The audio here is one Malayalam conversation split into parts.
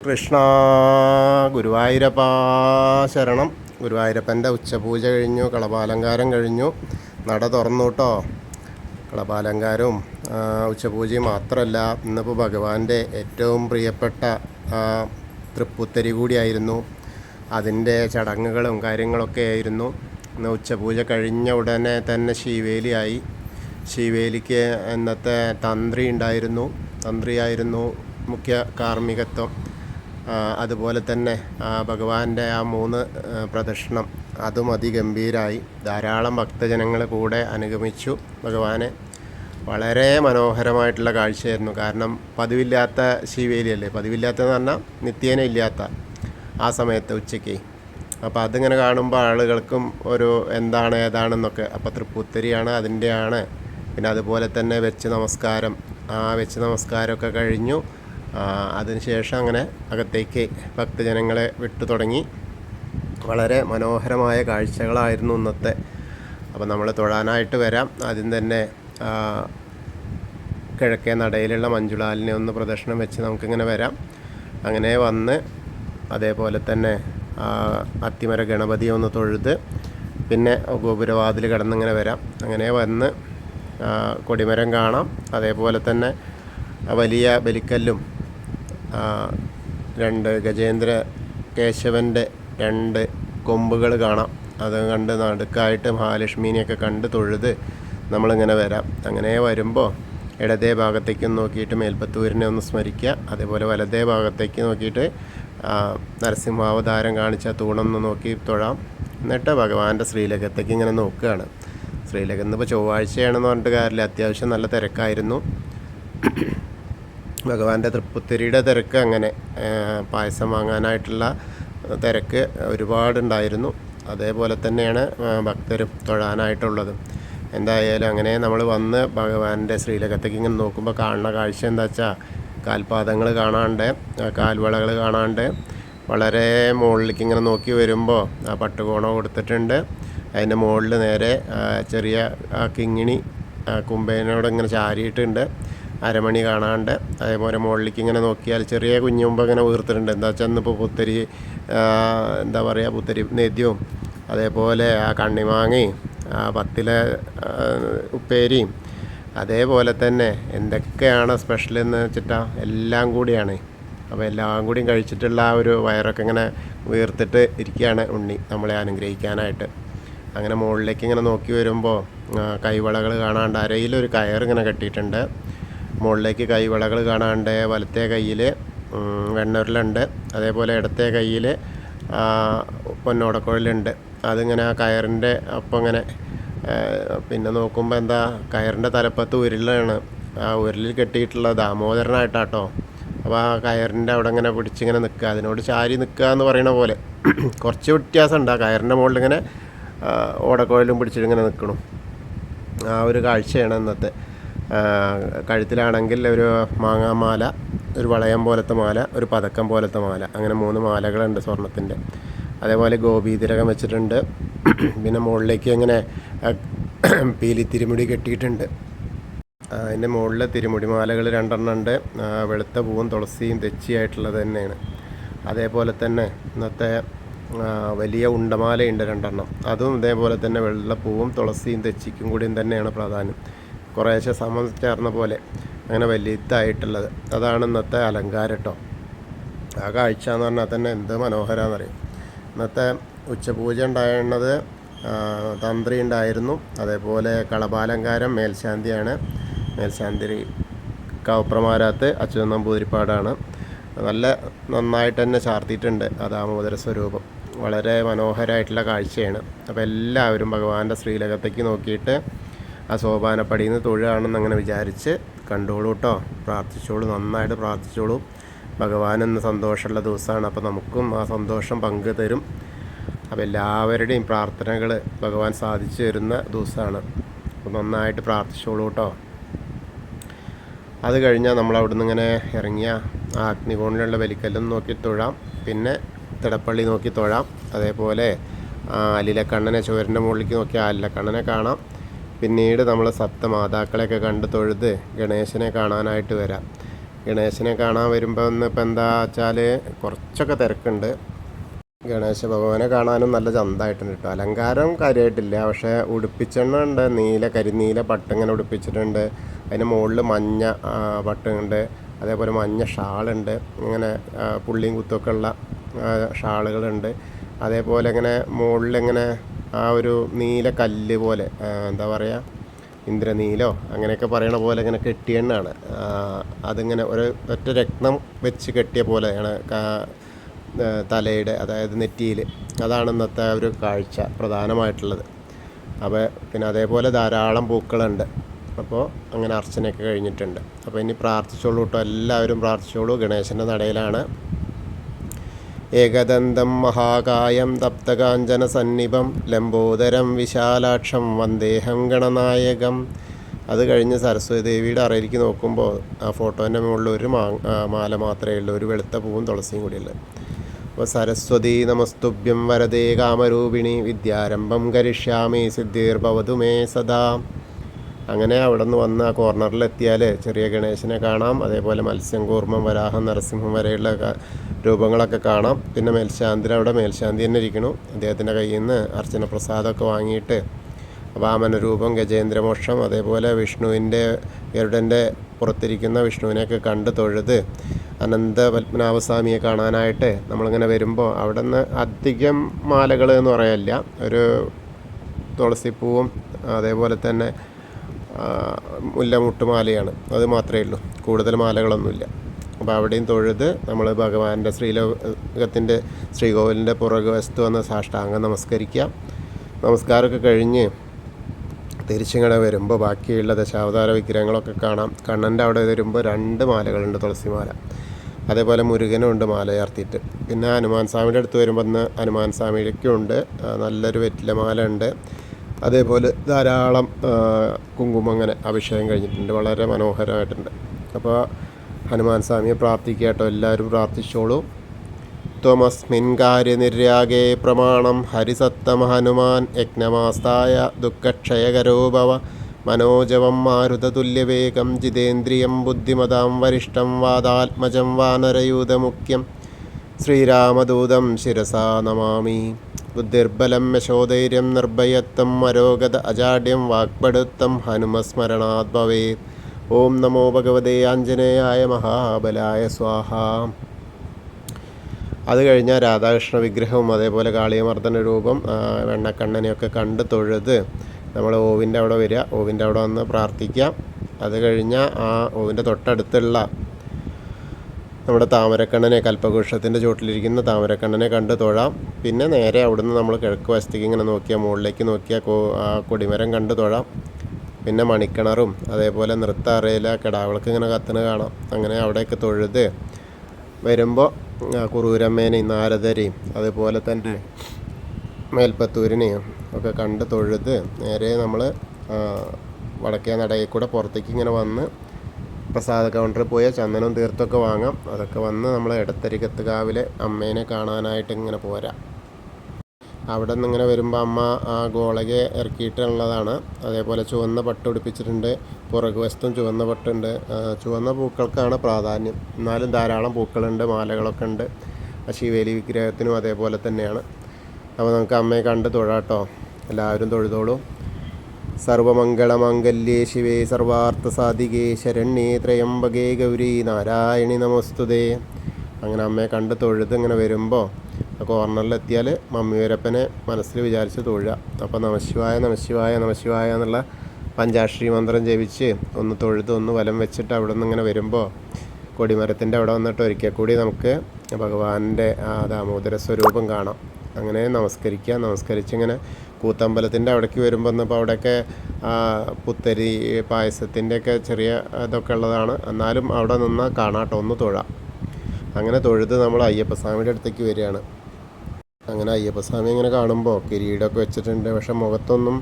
കൃഷ്ണ ഗുരുവായൂരപ്പ ശരണം. ഗുരുവായൂരപ്പൻ്റെ ഉച്ചപൂജ കഴിഞ്ഞു, കളഭാലങ്കാരം കഴിഞ്ഞു, നട തുറന്നു കേട്ടോ. കളഭാലങ്കാരവും ഉച്ചപൂജയും മാത്രമല്ല, ഇന്നിപ്പോൾ ഭഗവാന്റെ ഏറ്റവും പ്രിയപ്പെട്ട തൃപ്പുത്തരി കൂടിയായിരുന്നു. അതിൻ്റെ ചടങ്ങുകളും കാര്യങ്ങളൊക്കെ ആയിരുന്നു. ഇന്ന് ഉച്ചപൂജ കഴിഞ്ഞ ഉടനെ തന്നെ ശീവേലിയായി. ശീവേലിക്ക് ഇന്നത്തെ തന്ത്രിയായിരുന്നു മുഖ്യ കാർമ്മികത്വം. അതുപോലെ തന്നെ ഭഗവാന്റെ ആ 3 പ്രദക്ഷിണം അതും അതിഗംഭീരമായി. ധാരാളം ഭക്തജനങ്ങൾ കൂടെ അനുഗമിച്ചു ഭഗവാനെ. വളരെ മനോഹരമായിട്ടുള്ള കാഴ്ചയായിരുന്നു. കാരണം പതിവില്ലാത്ത ശീവേലിയല്ലേ, പതിവില്ലാത്തതെന്ന് പറഞ്ഞാൽ നിത്യേന ഇല്ലാത്ത ആ സമയത്ത് ഉച്ചയ്ക്ക്. അപ്പോൾ അതിങ്ങനെ കാണുമ്പോൾ ആളുകൾക്കും ഒരു എന്താണ് ഏതാണെന്നൊക്കെ. അപ്പോൾ തൃപ്പൂത്തരിയാണ്, അതിൻ്റെയാണ്. പിന്നെ അതുപോലെ തന്നെ വെച്ച് നമസ്കാരമൊക്കെ കഴിഞ്ഞു. അതിനുശേഷം അങ്ങനെ അകത്തേക്ക് ഭക്തജനങ്ങളെ വിട്ടു തുടങ്ങി. വളരെ മനോഹരമായ കാഴ്ചകളായിരുന്നു ഇന്നത്തെ. അപ്പോൾ നമ്മൾ തൊഴാനായിട്ട് വരാം. ആദ്യം തന്നെ കിഴക്കേ നടയിലുള്ള മഞ്ജുളാലിനെ ഒന്ന് പ്രദക്ഷിണം വെച്ച് നമുക്കിങ്ങനെ വരാം. അങ്ങനെ വന്ന് അതേപോലെ തന്നെ അത്തിമര ഗണപതിയെ ഒന്ന് തൊഴുത് പിന്നെ ഗോപുരവാതിൽ കടന്നിങ്ങനെ വരാം. അങ്ങനെ വന്ന് കൊടിമരം കാണാം. അതേപോലെ തന്നെ വലിയ ബലിക്കല്ലും 2 ഗജേന്ദ്ര കേശവൻ്റെ 2 കൊമ്പുകൾ കാണാം. അത് കണ്ട് നടുക്കായിട്ട് മഹാലക്ഷ്മീനെയൊക്കെ കണ്ട് തൊഴുത് നമ്മളിങ്ങനെ വരാം. അങ്ങനെ വരുമ്പോൾ ഇടതേ ഭാഗത്തേക്ക് നോക്കിയിട്ട് മേൽപ്പത്തൂരിനെ ഒന്ന് സ്മരിക്കുക. അതേപോലെ വലതേ ഭാഗത്തേക്ക് നോക്കിയിട്ട് നരസിംഹാവതാരം കാണിച്ച തൂണൊന്ന് നോക്കി തൊഴാം. എന്നിട്ട് ഭഗവാന്റെ ശ്രീലകത്തേക്ക് ഇങ്ങനെ നോക്കുകയാണ്. ശ്രീലകം ഇന്നിപ്പോൾ ചൊവ്വാഴ്ചയാണെന്ന് പറഞ്ഞിട്ട് കാര്യമില്ല, അത്യാവശ്യം നല്ല തിരക്കായിരുന്നു. ഭഗവാന്റെ തൃപ്പുത്തരിയുടെ തിരക്ക് അങ്ങനെ, പായസം വാങ്ങാനായിട്ടുള്ള തിരക്ക് ഒരുപാടുണ്ടായിരുന്നു. അതേപോലെ തന്നെയാണ് ഭക്തരും തൊഴാനായിട്ടുള്ളത്. എന്തായാലും അങ്ങനെ നമ്മൾ വന്ന് ഭഗവാന്റെ ശ്രീലകത്തേക്ക് ഇങ്ങനെ നോക്കുമ്പോൾ കാണുന്ന കാഴ്ച എന്താ വെച്ചാൽ, കാൽപാദങ്ങൾ കാണാണ്ട്, കാൽവളകൾ കാണാണ്ട്, വളരെ മുകളിലേക്ക് ഇങ്ങനെ നോക്കി വരുമ്പോൾ ആ പട്ടുകോണ കൊടുത്തിട്ടുണ്ട്. അതിൻ്റെ മുകളിൽ നേരെ ചെറിയ കിങ്ങിണി കുമ്പേനോട് ഇങ്ങനെ ചാരിയിട്ടുണ്ട്. അരമണി കാണാണ്ട്. അതേപോലെ മുകളിലേക്ക് ഇങ്ങനെ നോക്കിയാൽ ചെറിയ കുഞ്ഞുമ്പ് ഇങ്ങനെ വീർത്തിട്ടുണ്ട്. എന്താ വെച്ചാൽ ഇന്നിപ്പോൾ പുത്തരി പുത്തരി നേദ്യവും അതേപോലെ ആ കണ്ണിമാങ്ങയും പത്തിലെ ഉപ്പേരിയും അതേപോലെ തന്നെ എന്തൊക്കെയാണ് സ്പെഷ്യൽ എന്ന് വെച്ചിട്ടാൽ എല്ലാം കൂടിയാണ്. അപ്പോൾ എല്ലാം കൂടിയും കഴിച്ചിട്ടുള്ള ആ ഒരു വയറൊക്കെ ഇങ്ങനെ വീർത്തിട്ട് ഇരിക്കുകയാണ് ഉണ്ണി നമ്മളെ അനുഗ്രഹിക്കാനായിട്ട്. അങ്ങനെ മുകളിലേക്ക് ഇങ്ങനെ നോക്കി വരുമ്പോൾ കൈവളകൾ കാണാണ്ട്, അരയിലൊരു കയറിങ്ങനെ കെട്ടിയിട്ടുണ്ട്. മുകളിലേക്ക് കൈവളകൾ കാണാണ്ട്, വലത്തെ കയ്യിൽ വെണ്ണുരുളുണ്ട്. അതേപോലെ ഇടത്തെ കയ്യിൽ പൊന്നോടക്കുഴലുണ്ട്. അതിങ്ങനെ ആ കയറിൻ്റെ ഒപ്പം ഇങ്ങനെ പിന്നെ നോക്കുമ്പോൾ എന്താ, കയറിൻ്റെ തലപ്പത്ത് ഉരുളാണ്. ആ ഉരുളിൽ കെട്ടിയിട്ടുള്ള ദാമോദരനായിട്ടാട്ടോ. അപ്പോൾ ആ കയറിൻ്റെ അവിടെ ഇങ്ങനെ പിടിച്ചിങ്ങനെ നിൽക്കുക, അതിനോട് ചാരി നിൽക്കുക എന്ന് പറയുന്ന പോലെ. കുറച്ച് വ്യത്യാസമുണ്ട്. ആ കയറിൻ്റെ മുകളിൽ ഇങ്ങനെ ഓടക്കുഴലും പിടിച്ചിട്ടിങ്ങനെ നിൽക്കണം. ആ ഒരു കാഴ്ചയാണ് ഇന്നത്തെ. കഴുത്തിലാണെങ്കിൽ ഒരു മാങ്ങാമാല, ഒരു വളയം പോലത്തെ മാല, ഒരു പതക്കം പോലത്തെ മാല, അങ്ങനെ 3 മാലകളുണ്ട് സ്വർണത്തിൻ്റെ. അതേപോലെ ഗോപീതിലകം വെച്ചിട്ടുണ്ട്. പിന്നെ മുകളിലേക്ക് ഇങ്ങനെ പീലി തിരുമുടി കെട്ടിയിട്ടുണ്ട്. അതിൻ്റെ മുകളിൽ തിരുമുടി മാലകൾ 2 ഉണ്ട്. വെളുത്ത പൂവും തുളസിയും തെച്ചിയായിട്ടുള്ളത് തന്നെയാണ്. അതേപോലെ തന്നെ ഇന്നത്തെ വലിയ ഉണ്ടമാലയുണ്ട് 2. അതും ഇതേപോലെ തന്നെ വെള്ളപ്പൂവും തുളസിയും തെച്ചിക്കും കൂടിയും തന്നെയാണ് പ്രാധാന്യം. കുറേശ്ശെ സമം ചേർന്ന പോലെ അങ്ങനെ വലിയതായിട്ടുള്ളത്. അതാണ് ഇന്നത്തെ അലങ്കാരം കേട്ടോ. ആ കാഴ്ച എന്ന് പറഞ്ഞാൽ തന്നെ എന്ത് മനോഹരമാണെന്നറിയും. ഇന്നത്തെ ഉച്ചപൂജ ഉണ്ടായിരുന്നത് തന്ത്രി ഉണ്ടായിരുന്നു. അതേപോലെ കളഭാലങ്കാരം മേൽശാന്തിയാണ്. മേൽശാന്തി കവപ്രമാരാത്ത് അച്യുതൻ നമ്പൂതിരിപ്പാടാണ്. നന്നായിട്ട് തന്നെ ചാർത്തിയിട്ടുണ്ട് ആ ദാമോദര സ്വരൂപം. വളരെ മനോഹരമായിട്ടുള്ള കാഴ്ചയാണ്. അപ്പോൾ എല്ലാവരും ഭഗവാന്റെ ശ്രീലകത്തേക്ക് നോക്കിയിട്ട് ആ സോപാനപ്പടിയിൽ നിന്ന് തൊഴുകയാണെന്ന് അങ്ങനെ വിചാരിച്ച് കണ്ടോളൂ കേട്ടോ. പ്രാർത്ഥിച്ചോളൂ, നന്നായിട്ട് പ്രാർത്ഥിച്ചോളൂ. ഭഗവാൻ ഇന്ന് സന്തോഷമുള്ള ദിവസമാണ്. അപ്പോൾ നമുക്കും ആ സന്തോഷം പങ്കു തരും. അപ്പോൾ എല്ലാവരുടെയും പ്രാർത്ഥനകൾ ഭഗവാൻ സാധിച്ചു തരുന്ന ദിവസമാണ്. അപ്പോൾ നന്നായിട്ട് പ്രാർത്ഥിച്ചോളൂ കേട്ടോ. അത് കഴിഞ്ഞാൽ നമ്മൾ അവിടെ നിന്ന് ഇങ്ങനെ ഇറങ്ങിയ ആ അഗ്നികോണിലുള്ള ബലിക്കല്ലും നോക്കി തൊഴാം. പിന്നെ തിടപ്പള്ളി നോക്കി തൊഴാം. അതേപോലെ അലിലക്കണ്ണനെ ചുവരിൻ്റെ മുകളിലേക്ക് നോക്കി അലിലക്കണ്ണനെ കാണാം. പിന്നീട് നമ്മൾ സപ്തമാതാക്കളെയൊക്കെ കണ്ട് തൊഴുത് ഗണേശനെ കാണാനായിട്ട് വരാം. ഗണേശനെ കാണാൻ വരുമ്പോൾ ഇന്നിപ്പോൾ എന്താ വെച്ചാൽ കുറച്ചൊക്കെ തിരക്കുണ്ട്. ഗണേശ ഭഗവാനെ കാണാനും നല്ല ചന്തമായിട്ടുണ്ട് കേട്ടോ. അലങ്കാരം കാര്യമായിട്ടില്ല, പക്ഷേ ഉടുപ്പിച്ചെണ്ണുണ്ട്. കരിനീല പട്ടിങ്ങനെ ഉടുപ്പിച്ചിട്ടുണ്ട്. അതിന് മുകളിൽ മഞ്ഞ പട്ടുണ്ട്, അതേപോലെ മഞ്ഞ ഷാളുണ്ട്. ഇങ്ങനെ പുള്ളിയും കുത്തൊക്കെ ഉള്ള ഷാളുകളുണ്ട്. അതേപോലെ ഇങ്ങനെ മുകളിലിങ്ങനെ ആ ഒരു നീല കല്ല് പോലെ, എന്താ പറയുക, ഇന്ദ്രനീലോ അങ്ങനെയൊക്കെ പറയണ പോലെ ഇങ്ങനെ കെട്ടിയെണ്ണാണ്. അതിങ്ങനെ ഒറ്റ രത്നം വെച്ച് കെട്ടിയ പോലെയാണ് തലയുടെ, അതായത് നെറ്റിയിൽ. അതാണ് ഇന്നത്തെ ഒരു കാഴ്ച പ്രധാനമായിട്ടുള്ളത്. അപ്പോൾ പിന്നെ അതേപോലെ ധാരാളം പൂക്കളുണ്ട്. അപ്പോൾ അങ്ങനെ അർച്ചനയൊക്കെ കഴിഞ്ഞിട്ടുണ്ട്. അപ്പോൾ ഇനി പ്രാർത്ഥിച്ചോളൂ കേട്ടോ, എല്ലാവരും പ്രാർത്ഥിച്ചോളൂ. ഗണേശൻ്റെ നടയിലാണ്. ഏകദന്തം മഹാകായം തപ്തകാഞ്ചന സന്നിഭം ലംബോദരം വിശാലാക്ഷം വന്ദേഹം ഗണനായകം. അത് കഴിഞ്ഞ് സരസ്വതി ദേവിയുടെ അറയിലേക്ക് നോക്കുമ്പോൾ ആ ഫോട്ടോൻ്റെ മുകളിൽ ഒരു മാല മാത്രമേ ഉള്ളൂ, ഒരു വെളുത്ത പൂവും തുളസിയും കൂടിയുള്ളത്. അപ്പോൾ സരസ്വതി നമസ്തുഭ്യം വരദേ കാമരൂപിണി വിദ്യാരംഭം കരിഷ്യാമി സിദ്ധിർഭവതു മേ സദാ. അങ്ങനെ അവിടെ നിന്ന് വന്ന് ആ കോർണറിലെത്തിയാൽ ചെറിയ ഗണേശനെ കാണാം. അതേപോലെ മത്സ്യം, കൂർമ്മം, വരാഹം, നരസിംഹം വരെയുള്ള രൂപങ്ങളൊക്കെ കാണാം. പിന്നെ മേൽശാന്തി, അവിടെ മേൽശാന്തി തന്നെ ഇരിക്കണു. അദ്ദേഹത്തിൻ്റെ കയ്യിൽ നിന്ന് അർച്ചന പ്രസാദമൊക്കെ വാങ്ങിയിട്ട് വാമനരൂപം, ഗജേന്ദ്രമോക്ഷം, അതേപോലെ വിഷ്ണുവിൻ്റെ ഗരുഡൻ്റെ പുറത്തിരിക്കുന്ന വിഷ്ണുവിനെയൊക്കെ കണ്ട് തൊഴുത് അനന്ത പത്മനാഭസ്വാമിയെ കാണാനായിട്ട് നമ്മളിങ്ങനെ വരുമ്പോൾ അവിടെ നിന്ന് അധികം മാലകൾ എന്ന് പറയാനില്ല. ഒരു തുളസിപ്പൂവും അതേപോലെ തന്നെ മുല്ലമുട്ടുമാലയാണ്, അത് മാത്രമേ ഉള്ളൂ. കൂടുതൽ മാലകളൊന്നുമില്ല. അപ്പോൾ അവിടെയും തൊഴുത് നമ്മൾ ഭഗവാന്റെ ശ്രീലോകത്തിൻ്റെ ശ്രീകോവിലിൻ്റെ പുറകുവശത്ത് വന്ന് സാഷ്ടാംഗം നമസ്കരിക്കാം. നമസ്കാരമൊക്കെ കഴിഞ്ഞ് തിരിച്ചിങ്ങനെ വരുമ്പോൾ ബാക്കിയുള്ള ദശാവതാര വിഗ്രഹങ്ങളൊക്കെ കാണാം. കണ്ണൻ്റെ അവിടെ വരുമ്പോൾ 2 മാലകളുണ്ട്, തുളസിമാല. അതേപോലെ മുരുകനും ഉണ്ട് മാല ചേർത്തിട്ട്. പിന്നെ ഹനുമാൻ സ്വാമിയുടെ അടുത്ത് വരുമ്പോൾ ഇന്ന് ഹനുമാൻ സ്വാമിയിലേക്കും ഉണ്ട് നല്ലൊരു വെറ്റിലമാല ഉണ്ട്. അതേപോലെ ധാരാളം കുങ്കുമം അങ്ങനെ അഭിഷേകം കഴിഞ്ഞിട്ടുണ്ട്, വളരെ മനോഹരമായിട്ടുണ്ട്. അപ്പോൾ ഹനുമാൻ സ്വാമിയെ പ്രാർത്ഥിക്കുക കേട്ടോ, എല്ലാവരും പ്രാർത്ഥിച്ചോളൂ. ത്വമസ്മിൻ കാര്യനിര്യാഗേ പ്രമാണം ഹരിസത്തമ ഹനുമാൻ യജ്ഞമാസ്തായ ദുഃഖക്ഷയകരോ ഭവ മനോജവം മാരുതതുല്യവേഗം ജിതേന്ദ്രിയം ബുദ്ധിമതാം വരിഷ്ഠം വാദാത്മജം വാനരയൂതമുഖ്യം ശ്രീരാമദൂതം ശിരസാ നമാമി. ബുദ്ധിർബലം യശോധൈര്യം നിർഭയത്വം അരോഗത അജാഡ്യം വാക്പടുത്തം ഹനുമസ്മരണാത് ഭവേത്. ഓം നമോ ഭഗവതേ ആഞ്ജനേയായ മഹാബലായ സ്വാഹ. അത് കഴിഞ്ഞാൽ രാധാകൃഷ്ണ വിഗ്രഹവും അതേപോലെ കാളിയമർദ്ദന രൂപം, വെണ്ണക്കണ്ണനെയൊക്കെ കണ്ട് തൊഴുത് നമ്മൾ ഓവിൻ്റെ അവിടെ വരിക. ഓവിൻ്റെ അവിടെ വന്ന് പ്രാർത്ഥിക്കാം. അത് കഴിഞ്ഞാൽ ആ ഓവിൻ്റെ തൊട്ടടുത്തുള്ള നമ്മുടെ താമരക്കണ്ണനെ, കൽപ്പവൃക്ഷത്തിൻ്റെ ചുവട്ടിലിരിക്കുന്ന താമരക്കണ്ണനെ കണ്ട് തൊഴാം. പിന്നെ നേരെ അവിടുന്ന് നമ്മൾ കിഴക്ക് വശത്തേക്ക് ഇങ്ങനെ നോക്കിയാൽ, മുകളിലേക്ക് നോക്കിയാൽ ആ കൊടിമരം കണ്ട് തൊഴാം. പിന്നെ മണിക്കിണറും അതേപോലെ നൃത്ത അറയില കിടാവിളക്ക് ഇങ്ങനെ കത്തുന്ന കാണാം. അങ്ങനെ അവിടെയൊക്കെ തൊഴുത് വരുമ്പോൾ കുറൂരമ്മേനെയും നാരദരെയും അതേപോലെ തന്നെ മേൽപ്പത്തൂരിനെയും ഒക്കെ കണ്ട് തൊഴുത് നേരെ നമ്മൾ വടക്കേ നടയിൽ കൂടെ പുറത്തേക്ക് ഇങ്ങനെ വന്ന് പ്രസാദ കൗണ്ടറിൽ പോയാൽ ചന്ദനവും തീർത്തൊക്കെ വാങ്ങാം. അതൊക്കെ വന്ന് നമ്മൾ ഇടത്തരികത്ത് കാവിലെ അമ്മേനെ കാണാനായിട്ട് ഇങ്ങനെ പോരാം. അവിടെ നിന്ന് ഇങ്ങനെ വരുമ്പോൾ അമ്മ ആ ഗോളകെ ഇറക്കിയിട്ടുള്ളതാണ്. അതേപോലെ ചുവന്ന പട്ട് ഉടുപ്പിച്ചിട്ടുണ്ട്, പുറകുവശത്തും ചുവന്ന പട്ടുണ്ട്. ചുവന്ന പൂക്കൾക്കാണ് പ്രാധാന്യം, എന്നാലും ധാരാളം പൂക്കളുണ്ട്, മാലകളൊക്കെ ഉണ്ട്. ശിവേലി വിഗ്രഹത്തിനും അതേപോലെ തന്നെയാണ്. അപ്പോൾ നമുക്ക് അമ്മയെ കണ്ട് തൊഴാട്ടോ, എല്ലാവരും തൊഴുതോളൂ. സർവമംഗളമാംഗല്യേ ശിവേ സർവാർത്ഥസാധികേ ശരണ്യേ ത്രയംബകേ ഗൗരി നാരായണി നമസ്തുതേ. അങ്ങനെ അമ്മയെ കണ്ട് തൊഴുത് ഇങ്ങനെ വരുമ്പോൾ കോർണറിലെത്തിയാൽ മമ്മി വീരപ്പനെ മനസ്സിൽ വിചാരിച്ച് തൊഴുക. അപ്പോൾ നമശിവായ നമശിവായ നമശിവായ എന്നുള്ള പഞ്ചാക്ഷരി മന്ത്രം ജപിച്ച് ഒന്ന് തൊഴുത് ഒന്ന് വലം വെച്ചിട്ട് അവിടെ നിന്ന് ഇങ്ങനെ വരുമ്പോൾ കൊടിമരത്തിൻ്റെ അവിടെ വന്നിട്ട് ഒരിക്കൽ കൂടി നമുക്ക് ഭഗവാന്റെ ആ ദാമോദര സ്വരൂപം കാണാം. അങ്ങനെ നമസ്കരിക്കുക. നമസ്കരിച്ചിങ്ങനെ കൂത്തമ്പലത്തിൻ്റെ അവിടേക്ക് വരുമ്പോൾ ഇന്നിപ്പോൾ അവിടെയൊക്കെ പുത്തരി പായസത്തിൻ്റെയൊക്കെ ചെറിയ ഇതൊക്കെ ഉള്ളതാണ്. എന്നാലും അവിടെ നിന്നാൽ കാണാട്ടോ, ഒന്ന് തൊഴാം. അങ്ങനെ തൊഴുത് നമ്മൾ അയ്യപ്പസ്വാമിയുടെ അടുത്തേക്ക് വരികയാണ്. അങ്ങനെ അയ്യപ്പസ്വാമി ഇങ്ങനെ കാണുമ്പോൾ കിരീടമൊക്കെ വെച്ചിട്ടുണ്ട്, പക്ഷെ മുഖത്തൊന്നും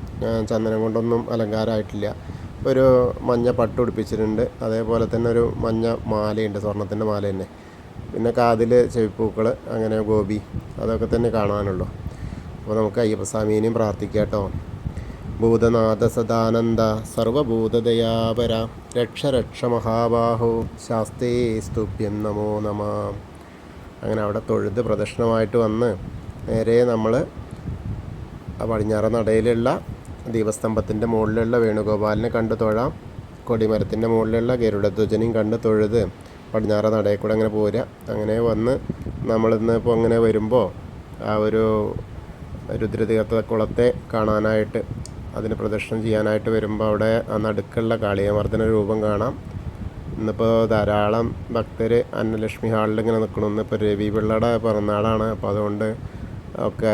ചന്ദനം കൊണ്ടൊന്നും അലങ്കാരമായിട്ടില്ല. ഒരു മഞ്ഞ പട്ട് ഉടുപ്പിച്ചിട്ടുണ്ട്, അതേപോലെ തന്നെ ഒരു മഞ്ഞ മാലയുണ്ട്, സ്വർണത്തിൻ്റെ മാല തന്നെ. പിന്നെ കാതിൽ ചെവിപ്പൂക്കൾ, അങ്ങനെ ഗോപി, അതൊക്കെ തന്നെ കാണാനുള്ളൂ. അപ്പോൾ നമുക്ക് അയ്യപ്പസ്വാമീനെയും പ്രാർത്ഥിക്കാം കേട്ടോ. ഭൂതനാഥ സദാനന്ദ സർവഭൂതദയാപര രക്ഷ രക്ഷ മഹാബാഹോ ശാസ്തേ സ്തുഭ്യം നമോ നമ. അങ്ങനെ അവിടെ തൊഴുത് പ്രദക്ഷിണമായിട്ട് വന്ന് നേരെ നമ്മൾ പടിഞ്ഞാറ നടയിലുള്ള ദീപസ്തംഭത്തിൻ്റെ മുകളിലുള്ള വേണുഗോപാലിനെ കണ്ട് തൊഴാം. കൊടിമരത്തിൻ്റെ മുകളിലുള്ള ഗരുഡധ്വജനെയും കണ്ട് തൊഴുത് പടിഞ്ഞാറ നടയിൽ കൂടെ അങ്ങനെ പോരുക. അങ്ങനെ വന്ന് നമ്മളിന്ന് ഇപ്പോൾ അങ്ങനെ വരുമ്പോൾ ആ ഒരു രുദ്രതീർത്ഥ കുളത്തെ കാണാനായിട്ട് അതിന് പ്രദക്ഷിണം ചെയ്യാനായിട്ട് വരുമ്പോൾ അവിടെ ആ നടുക്കുള്ള കാളിയമർദ്ദന രൂപം കാണാം. ഇന്നിപ്പോൾ ധാരാളം ഭക്തർ അന്നലക്ഷ്മി ഹാളിൽ ഇങ്ങനെ നിൽക്കണം. ഇന്നിപ്പോൾ രവി പിള്ളയുടെ പിറന്നാളാണ്. അപ്പോൾ അതുകൊണ്ട് ഒക്കെ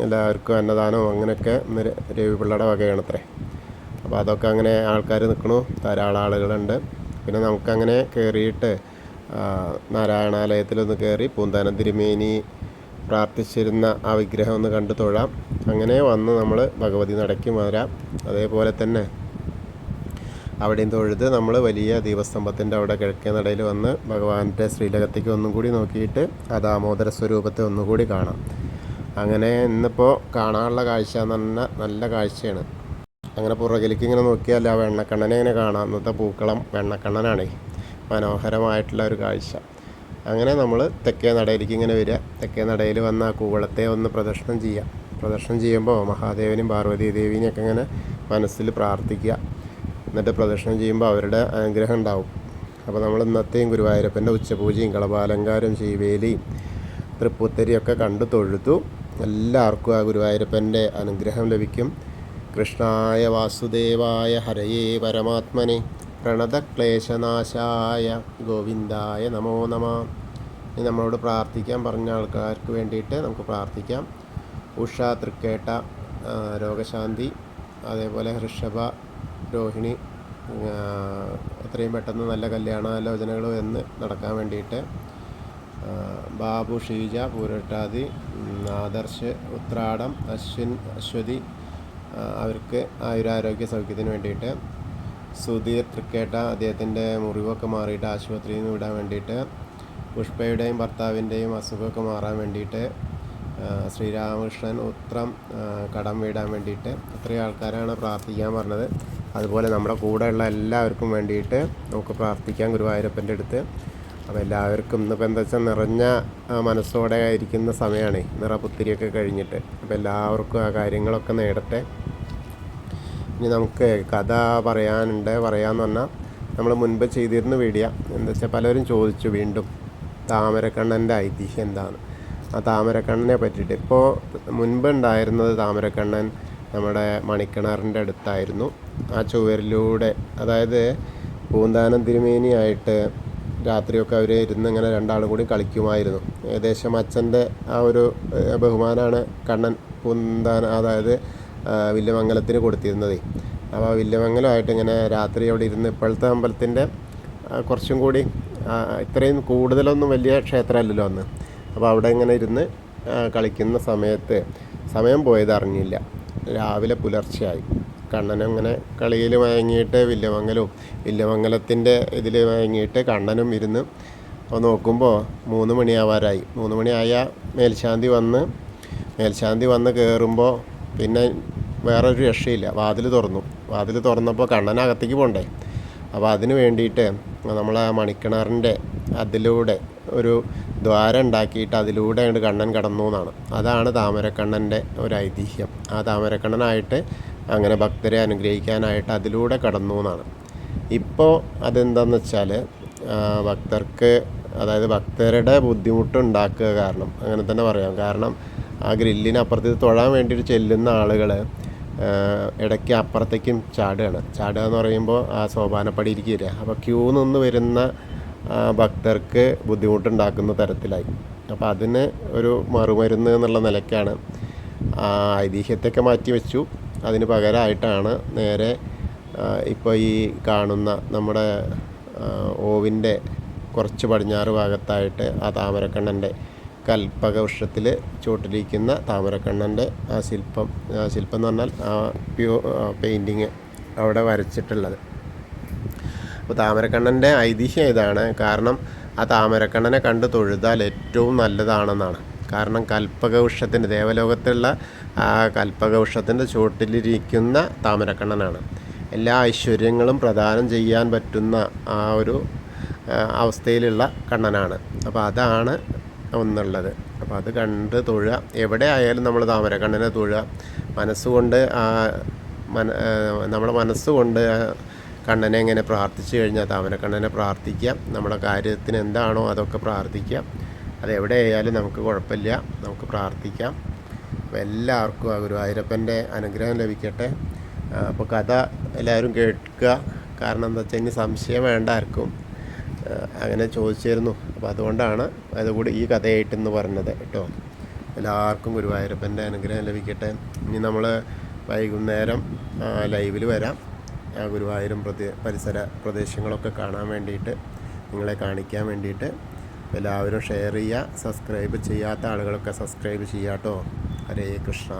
എല്ലാവർക്കും അന്നദാനവും അങ്ങനെയൊക്കെ ഇന്ന് രവി പിള്ളയുടെ വകയാണത്രേ. അപ്പോൾ അതൊക്കെ അങ്ങനെ ആൾക്കാർ നിൽക്കണു, ധാരാളം ആളുകളുണ്ട്. പിന്നെ നമുക്കങ്ങനെ കയറിയിട്ട് നാരായണാലയത്തിലൊന്ന് കയറി പൂന്താനം തിരുമേനി പ്രാർത്ഥിച്ചിരുന്ന ആ വിഗ്രഹം ഒന്ന് കണ്ടു തൊഴാം. അങ്ങനെ വന്ന് നമ്മൾ ഭഗവതി നടയ്ക്ക് വരാം. അതേപോലെ തന്നെ അവിടെയും തൊഴുത് നമ്മൾ വലിയ ദീപസ്തംഭത്തിൻ്റെ അവിടെ കിഴക്കേ നടയിൽ വന്ന് ഭഗവാന്റെ ശ്രീലകത്തേക്ക് ഒന്നും കൂടി നോക്കിയിട്ട് ആ ദാമോദര സ്വരൂപത്തെ ഒന്നുകൂടി കാണാം. അങ്ങനെ ഇന്നിപ്പോൾ കാണാനുള്ള കാഴ്ച എന്ന് പറഞ്ഞാൽ നല്ല കാഴ്ചയാണ്. അങ്ങനെ പുറകിലേക്ക് ഇങ്ങനെ നോക്കിയാൽ ആ വെണ്ണക്കണ്ണനെ ഇങ്ങനെ കാണാം. ഇന്നത്തെ പൂക്കളം വെണ്ണക്കണ്ണനാണേ. മനോഹരമായിട്ടുള്ള ഒരു കാഴ്ച. അങ്ങനെ നമ്മൾ തെക്കേ നടയിലേക്ക് ഇങ്ങനെ വരിക. തെക്കേ നടയിൽ വന്ന് ആ കൂവളത്തെ ഒന്ന് പ്രദക്ഷിണം ചെയ്യാം. പ്രദക്ഷിണം ചെയ്യുമ്പോൾ മഹാദേവനും പാർവതി ദേവീനെയൊക്കെ ഇങ്ങനെ മനസ്സിൽ പ്രാർത്ഥിക്കുക. എന്നിട്ട് പ്രദക്ഷിണം ചെയ്യുമ്പോൾ അവരുടെ അനുഗ്രഹം ഉണ്ടാവും. അപ്പോൾ നമ്മൾ ഇന്നത്തെയും ഗുരുവായൂരപ്പൻ്റെ ഉച്ചപൂജയും കളഭാലങ്കാരം ശീവേലിയും തൃപ്പൂത്തരിയൊക്കെ കണ്ടു തൊഴുതു. എല്ലാവർക്കും ആ ഗുരുവായൂരപ്പൻ്റെ അനുഗ്രഹം ലഭിക്കും. കൃഷ്ണായ വാസുദേവായ ഹരയേ പരമാത്മനെ പ്രണതക്ലേശനാശായ ഗോവിന്ദായ നമോ നമ. ഇനി നമ്മളോട് പ്രാർത്ഥിക്കാൻ പറഞ്ഞ ആൾക്കാർക്ക് വേണ്ടിയിട്ട് നമുക്ക് പ്രാർത്ഥിക്കാം. ഉഷ തൃക്കേട്ട രോഗശാന്തി, അതേപോലെ ഋഷഭ രോഹിണി എത്രയും പെട്ടെന്ന് നല്ല കല്യാണാലോചനകൾ എന്ന് നടക്കാൻ വേണ്ടിയിട്ട്, ബാബു ഷീജ പൂരട്ടാതി, ആദർശ് ഉത്രാടം, അശ്വതി അവർക്ക് ആയുരാരോഗ്യ സൗഖ്യത്തിന് വേണ്ടിയിട്ട്, സുധീർ തൃക്കേട്ട അദ്ദേഹത്തിൻ്റെ മുറിവൊക്കെ മാറിയിട്ട് ആശുപത്രിയിൽ നിന്ന് വിടാൻ വേണ്ടിയിട്ട്, പുഷ്പയുടെയും ഭർത്താവിൻ്റെയും അസുഖമൊക്കെ മാറാൻ വേണ്ടിയിട്ട്, ശ്രീരാമകൃഷ്ണൻ ഉത്രം കടം വീടാൻ വേണ്ടിയിട്ട്, ഇത്രയും ആൾക്കാരാണ് പ്രാർത്ഥിക്കാൻ പറഞ്ഞത്. അതുപോലെ നമ്മുടെ കൂടെയുള്ള എല്ലാവർക്കും വേണ്ടിയിട്ട് നമുക്ക് പ്രാർത്ഥിക്കാം ഗുരുവായൂരപ്പൻ്റെ അടുത്ത്. അപ്പോൾ എല്ലാവർക്കും ഇന്നിപ്പോൾ എന്താ വെച്ചാൽ നിറഞ്ഞ മനസ്സോടെ ഇരിക്കുന്ന സമയമാണ്, നിറപുത്തിരിയൊക്കെ കഴിഞ്ഞിട്ട്. അപ്പോൾ എല്ലാവർക്കും ആ കാര്യങ്ങളൊക്കെ നേടട്ടെ. ഇനി നമുക്ക് കഥ പറയാമെന്ന് പറഞ്ഞാൽ നമ്മൾ മുൻപ് ചെയ്തിരുന്ന വീഡിയോ എന്താ വെച്ചാൽ പലരും ചോദിച്ചു വീണ്ടും താമരക്കണ്ണൻ്റെ ഐതിഹ്യം എന്താണ്, ആ താമരക്കണ്ണനെ പറ്റിയിട്ട്. ഇപ്പോൾ മുൻപ് ഉണ്ടായിരുന്നത് താമരക്കണ്ണൻ നമ്മുടെ മണിക്കിണറിൻ്റെ അടുത്തായിരുന്നു. ആ ചുവരിലൂടെ, അതായത് പൂന്താനം തിരുമേനിയായിട്ട് രാത്രിയൊക്കെ അവർ ഇരുന്ന് ഇങ്ങനെ രണ്ടാളും കൂടി കളിക്കുമായിരുന്നു. ഏകദേശം അച്ഛൻ്റെ ആ ഒരു ബഹുമാനമാണ് കണ്ണൻ പൂന്താനം, അതായത് വില്യമംഗലത്തിന് കൊടുത്തിരുന്നത്. അപ്പോൾ വില്യമംഗലമായിട്ട് ഇങ്ങനെ രാത്രി അവിടെ ഇരുന്ന്, ഇപ്പോഴത്തെ അമ്പലത്തിൻ്റെ കുറച്ചും കൂടി ഇത്രയും കൂടുതലൊന്നും വലിയ ക്ഷേത്രമല്ലല്ലോ അന്ന്. അപ്പോൾ അവിടെ ഇങ്ങനെ ഇരുന്ന് കളിക്കുന്ന സമയത്ത് സമയം പോയത് അറിഞ്ഞില്ല. രാവിലെ പുലർച്ചെയായി. കണ്ണനങ്ങനെ കളിയിൽ മയങ്ങിയിട്ട് വില്യമംഗലത്തിൻ്റെ ഇതിൽ മയങ്ങിയിട്ട് കണ്ണനും ഇരുന്ന് നോക്കുമ്പോൾ 3 മണിയാവാറായി. 3 മണിയായ മേൽശാന്തി വന്ന് കയറുമ്പോൾ പിന്നെ വേറൊരു രക്ഷയില്ല. വാതിൽ തുറന്നപ്പോൾ കണ്ണനകത്തേക്ക് പോകണ്ടേ. അപ്പോൾ അതിന് വേണ്ടിയിട്ട് നമ്മൾ ആ മണിക്കിണറിൻ്റെ അതിലൂടെ ഒരു ദ്വാരം ഉണ്ടാക്കിയിട്ട് അതിലൂടെ അങ്ങോട്ട് കണ്ണൻ കടന്നു എന്നാണ്. അതാണ് താമരക്കണ്ണൻ്റെ ഒരു ഐതിഹ്യം. ആ താമരക്കണ്ണനായിട്ട് അങ്ങനെ ഭക്തരെ അനുഗ്രഹിക്കാനായിട്ട് അതിലൂടെ കടന്നു എന്നാണ്. ഇപ്പോൾ അതെന്താണെന്ന് വെച്ചാൽ ഭക്തർക്ക്, അതായത് ഭക്തരുടെ ബുദ്ധിമുട്ടുണ്ടാക്കുക കാരണം, അങ്ങനെ തന്നെ പറയാം. കാരണം ആ ഗ്രില്ലിനപ്പുറത്ത് തൊഴാൻ വേണ്ടിയിട്ട് ചെല്ലുന്ന ആളുകൾ ഇടയ്ക്ക് അപ്പുറത്തേക്കും ചാടുക എന്ന് പറയുമ്പോൾ ആ സോപാനപ്പടിയിലേക്ക് വരിക. അപ്പോൾ ക്യൂ നിന്ന് വരുന്ന ഭക്തർക്ക് ബുദ്ധിമുട്ടുണ്ടാക്കുന്ന തരത്തിലായി. അപ്പോൾ അതിന് ഒരു മറുമരുന്ന് എന്നുള്ള നിലയ്ക്കാണ് ആ ഐതിഹ്യത്തെയൊക്കെ മാറ്റി വെച്ചു. അതിന് പകരമായിട്ടാണ് നേരെ ഇപ്പോൾ ഈ കാണുന്ന നമ്മുടെ ഓവിൻ്റെ കുറച്ച് പടിഞ്ഞാറ് ഭാഗത്തായിട്ട് ആ താമരക്കണ്ണൻ്റെ കൽപ്പക വൃക്ഷത്തിൽ ചുവട്ടിലിരിക്കുന്ന താമരക്കണ്ണൻ്റെ ആ ശില്പം എന്ന് പറഞ്ഞാൽ ആ പെയിൻറ്റിങ് അവിടെ വരച്ചിട്ടുള്ളത്. അപ്പോൾ താമരക്കണ്ണൻ്റെ ഐതിഹ്യം ഇതാണ്. കാരണം ആ താമരക്കണ്ണനെ കണ്ട് തൊഴുതാൽ ഏറ്റവും നല്ലതാണെന്നാണ്. കാരണം കൽപ്പകവൃക്ഷത്തിൻ്റെ ദേവലോകത്തുള്ള ആ കൽപ്പകവൃക്ഷത്തിൻ്റെ ചുവട്ടിലിരിക്കുന്ന താമരക്കണ്ണനാണ്. എല്ലാ ഐശ്വര്യങ്ങളും പ്രദാനം ചെയ്യാൻ പറ്റുന്ന ആ ഒരു അവസ്ഥയിലുള്ള കണ്ണനാണ്. അപ്പോൾ അതാണ് ഒന്നുള്ളത്. അപ്പോൾ അത് കണ്ട് തൊഴുക. എവിടെ ആയാലും നമ്മൾ താമരക്കണ്ണനെ തൊഴുക. മനസ്സുകൊണ്ട് നമ്മുടെ മനസ്സുകൊണ്ട് കണ്ണനെ ഇങ്ങനെ പ്രാർത്ഥിച്ചു കഴിഞ്ഞാൽ, താമരക്കണ്ണനെ പ്രാർത്ഥിക്കുക. നമ്മുടെ കാര്യത്തിന് എന്താണോ അതൊക്കെ പ്രാർത്ഥിക്കുക. അതെവിടെ ആയാലും നമുക്ക് കുഴപ്പമില്ല, നമുക്ക് പ്രാർത്ഥിക്കാം. അപ്പോൾ എല്ലാവർക്കും ആ ഗുരുവായൂരപ്പൻ്റെ അനുഗ്രഹം ലഭിക്കട്ടെ. അപ്പോൾ കഥ എല്ലാവരും കേൾക്കുക. കാരണം എന്താ വെച്ചാൽ ഇനി സംശയം വേണ്ട ആർക്കും. അങ്ങനെ ചോദിച്ചിരുന്നു. അപ്പോൾ അതുകൊണ്ടാണ് അതുകൂടി ഈ കഥയായിട്ടെന്ന് പറഞ്ഞത് കേട്ടോ. എല്ലാവർക്കും ഗുരുവായൂരപ്പൻ്റെ അനുഗ്രഹം ലഭിക്കട്ടെ. ഇനി നമ്മൾ വൈകുന്നേരം ലൈവിൽ വരാം. ഗുരുവായൂരും പരിസര പ്രദേശങ്ങളൊക്കെ കാണാൻ വേണ്ടിയിട്ട്, നിങ്ങളെ കാണിക്കാൻ വേണ്ടിയിട്ട്. എല്ലാവരും ഷെയർ ചെയ്യുക. സബ്സ്ക്രൈബ് ചെയ്യാത്ത ആളുകളൊക്കെ സബ്സ്ക്രൈബ് ചെയ്യാം കേട്ടോ. ഹരേ കൃഷ്ണ.